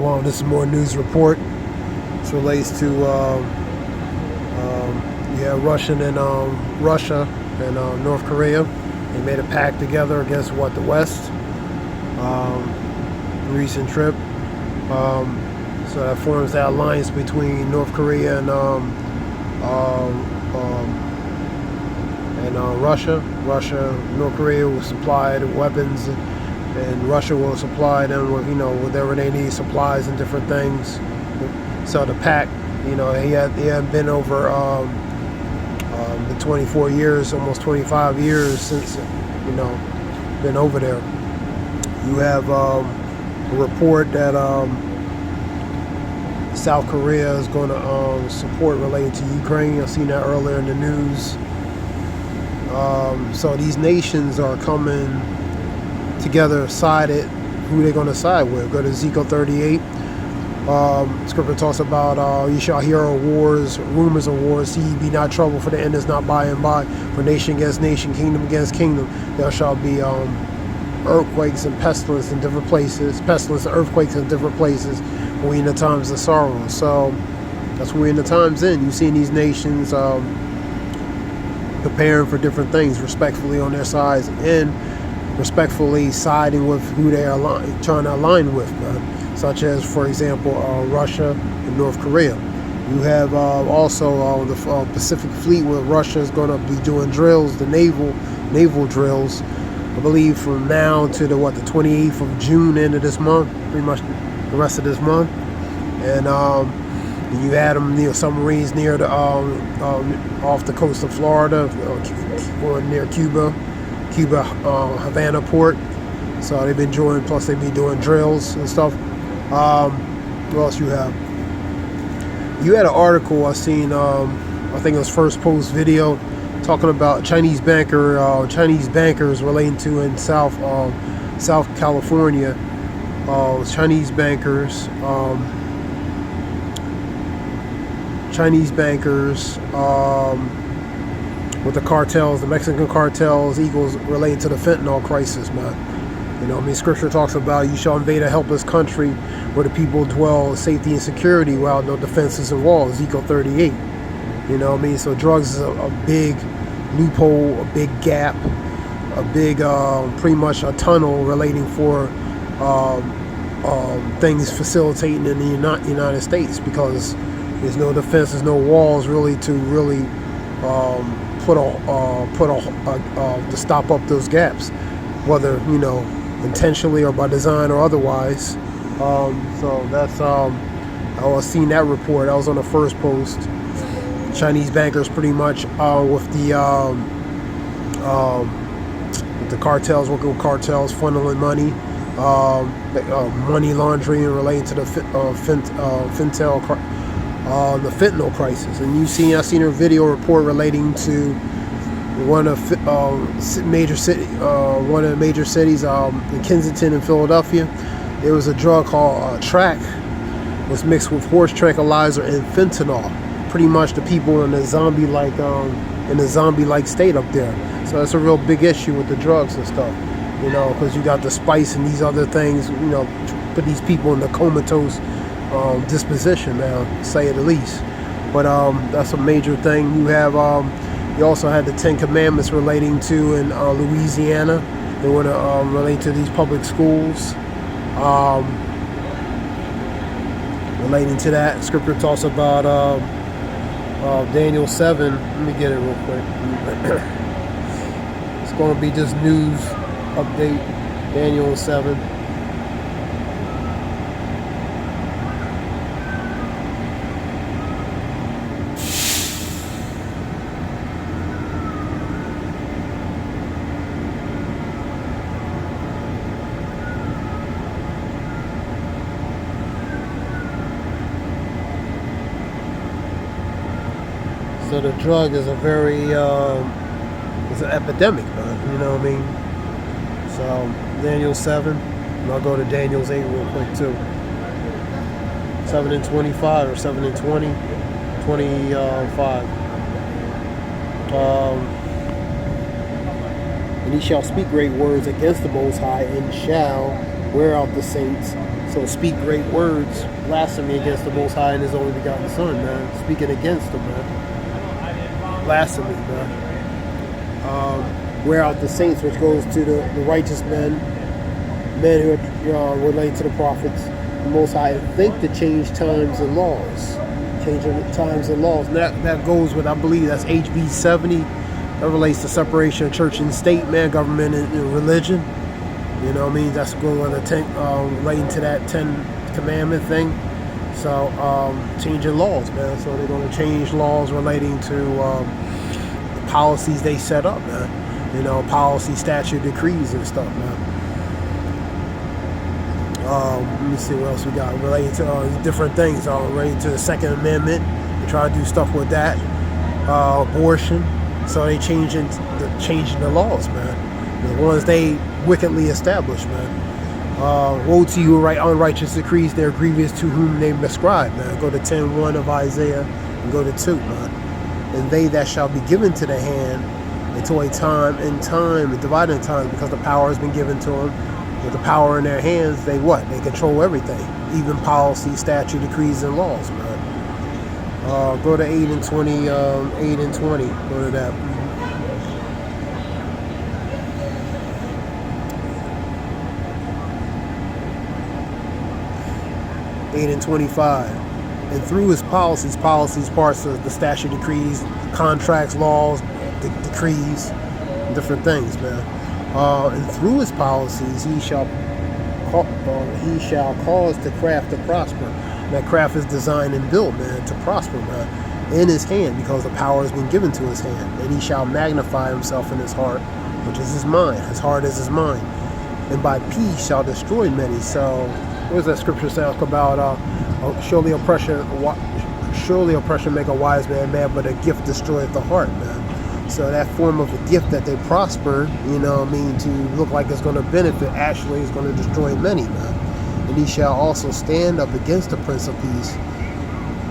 Shalom. This is more news report. This relates to Russia and North Korea. They made a pact together against the West. Recent trip. So that forms that alliance between North Korea and Russia. North Korea will supply the weapons, and Russia will supply them with whatever they need, supplies and different things. So the pact, he hadn't been over the 24 years, almost 25 years since been over there. You have a report that South Korea is going to support related to Ukraine. I've seen that earlier in the news. So these nations are coming together, decided who they're going to side with. Go to Ezekiel 38. Scripture talks about you shall hear of wars, rumors of wars. See, ye be not troubled, for the end is not by and by. For nation against nation, kingdom against kingdom, there shall be earthquakes and pestilence in different places. Pestilence and earthquakes in different places. We in the times of sorrow. So that's what we're in the times in. You've seen these nations preparing for different things, respectfully on their sides, and respectfully siding with who they are trying to align with, such as, for example, Russia and North Korea. You have also the Pacific Fleet, where Russia is going to be doing drills, the naval drills, I believe from now to the 28th of June, end of this month, pretty much the rest of this month. And you had them, submarines near the off the coast of Florida, or near Cuba, Havana port. So they've been doing, plus they've been doing drills and stuff. What else you have? You had an article I seen, I think it was First Post video, talking about Chinese bankers relating to in South California. Chinese bankers with the cartels, the Mexican cartels, equals related to the fentanyl crisis, man. Scripture talks about you shall invade a helpless country where the people dwell safety and security without no defenses and walls, Ezekiel 38. So drugs is a big loophole, a big gap, a big, pretty much a tunnel relating for things facilitating in the United States, because there's no defenses, no walls really to to stop up those gaps, whether intentionally or by design or otherwise. So that's I was seeing that report. That was on the First Post. Chinese bankers pretty much with the cartels, working with cartels, funneling money, money laundering relating to the fentanyl crisis. And I seen a video report relating to one of the major cities, in Kensington and Philadelphia. There was a drug called Track, was mixed with horse tranquilizer and fentanyl. Pretty much the people in a zombie-like state up there. So that's a real big issue with the drugs and stuff, because you got the spice and these other things, put these people in the comatose disposition now, say the least. But that's a major thing. You also had the 10 Commandments relating to in Louisiana. They want to relate to these public schools. Relating to that, Scripture talks about Daniel 7. Let me get it real quick. It's going to be just news update. Daniel 7. So the drug is it's an epidemic, man, what I mean? So Daniel 7, and I'll go to Daniel's 8 real quick too. 7 and 25 or 7 and 20, 25. And he shall speak great words against the Most High, and shall wear out the saints. So So speak great words, blasphemy against the Most High and His only begotten Son, man. Speaking against Him, man. Blasphemy, man. Wear out the saints, which goes to the righteous men who are related to the prophets. The Most High think to change times and laws. Changing times and laws. And that goes with, I believe, that's HB 70. That relates to separation of church and state, man, government and religion. You know what I mean? That's going on relating to that 10 commandment thing. So, changing laws, man. So they're going to change laws relating to the policies they set up, man. You know, policy, statute, decrees and stuff, man. Let me see what else we got related to different things. Related to the Second Amendment, they try to do stuff with that. Abortion. So they changing the laws, man. The ones they wickedly established, man. Woe to you who write unrighteous decrees, they're grievous to whom they prescribe, man. Go to 10:1 of Isaiah and go to 2, man. And they that shall be given to the hand until a time and divided time, because the power has been given to them. With the power in their hands, they control everything, even policy, statute, decrees, and laws, man. Go to 8 and 20. 8 and 20. Go to that. 8 and 25. And through his policies, parts of the statute, decrees, contracts, laws, decrees, different things, man. And through his policies, he shall cause the craft to prosper. That craft is designed and built, man, to prosper, man, in his hand, because the power has been given to his hand. And he shall magnify himself in his heart, which is his mind. His heart is his mind. And by peace shall destroy many. So, what does that scripture say about surely oppression make a wise man mad, but a gift destroyeth the heart, man. So that form of a gift that they prosper, you know what I mean, to look like it's going to benefit, actually is going to destroy many, man. And he shall also stand up against the Prince of Peace,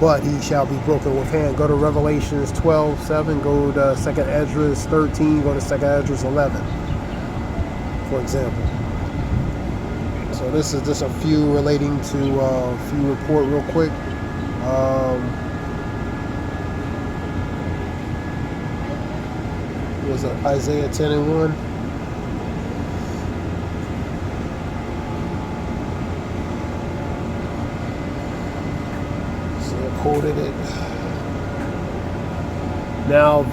but he shall be broken with hand. Go to Revelations 12:7, go to 2nd Esdras 13, go to 2nd Esdras 11, for example. So this is just a few relating to a few report real quick. Was it Isaiah 10 and 1? So I quoted it. Now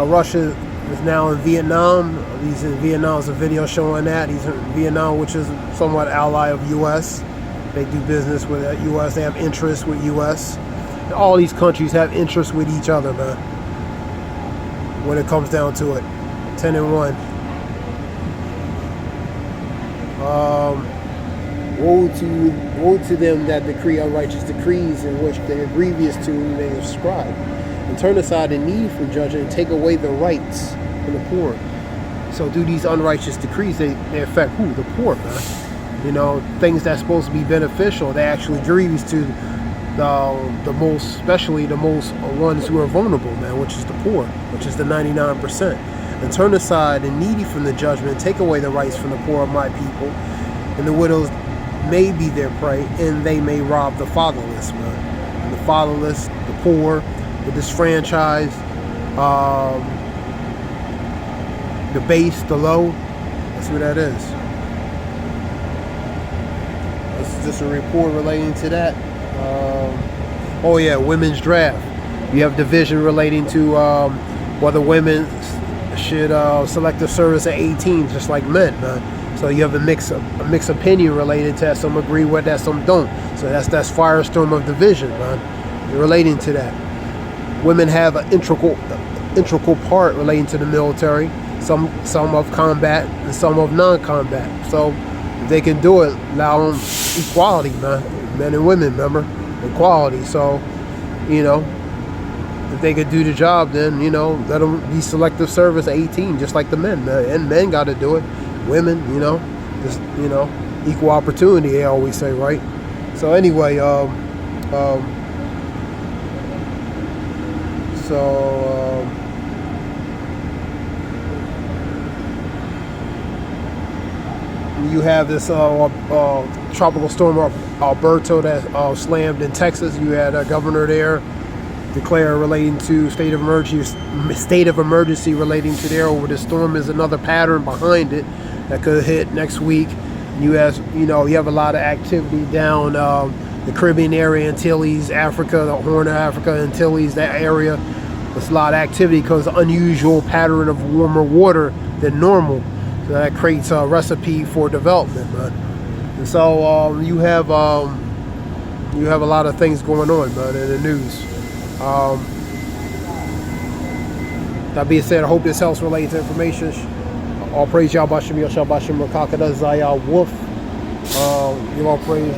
Russia is now in Vietnam. He's in Vietnam. There's a video showing that. He's in Vietnam, which is somewhat ally of U.S. They do business with the U.S. They have interests with U.S. All these countries have interests with each other, man. When it comes down to it. 10 and 1. Woe to them that decree unrighteous decrees, in which they are grievous to whom they subscribe, and turn aside the need for judgment, and take away the rights from the poor. So do these unrighteous decrees, they affect who? The poor, man. You know, things that's supposed to be beneficial, they actually grievous to the most, especially the most ones who are vulnerable, man, which is the poor, which is the 99%. And turn aside the needy from the judgment, take away the rights from the poor of my people, and the widows may be their prey, and they may rob the fatherless, man. And the fatherless, the poor, the disfranchised, the base, the low. That's who that is. This is just a report relating to that. Oh yeah, women's draft. You have division relating to whether women should select a service at 18, just like men, man. So you have a mixed opinion related to that. Some agree with that, some don't. So that's firestorm of division, man. Relating to that, women have an integral part relating to the military. Some of combat and some of non-combat. So if they can do it, allow them equality, man. Men and women, remember, equality. So, you know, if they could do the job, then, you know, let them be selective service at 18, just like the men, man. And men got to do it. Women, you know, just, you know, equal opportunity, they always say, right? So anyway, you have this tropical storm Alberto that slammed in Texas. You had a governor there declare relating to state of emergency relating to there over the storm. Is another pattern behind it that could hit next week. You have a lot of activity down the Caribbean area, Antilles, Africa, the Horn of Africa, Antilles, that area. There's a lot of activity because unusual pattern of warmer water than normal. So that creates a recipe for development, man. And so you have a lot of things going on, man, in the news. That being said, I hope this helps relate to information. All praise Yahweh Shem Yahshua Bashem Rakakada Zayah Wolf. Give all praise,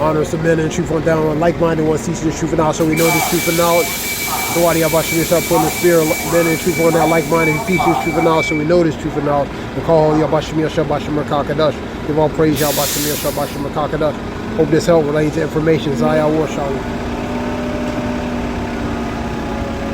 honor, submit, and truth on down on like-minded ones teaching the truth and knowledge, so we know this truth and knowledge. So why do Yahweh Shem Yahshua put in the spirit, men and truth on that like-minded who teach this truth and knowledge, so we know this truth and knowledge. And call Yahweh Shem Yahshua Bashem Rakakadash. Give all praise Yahweh Shem Yahshua Bashem Rakakadash. Hope this helped relating to information. Zayah Wolf Shalom.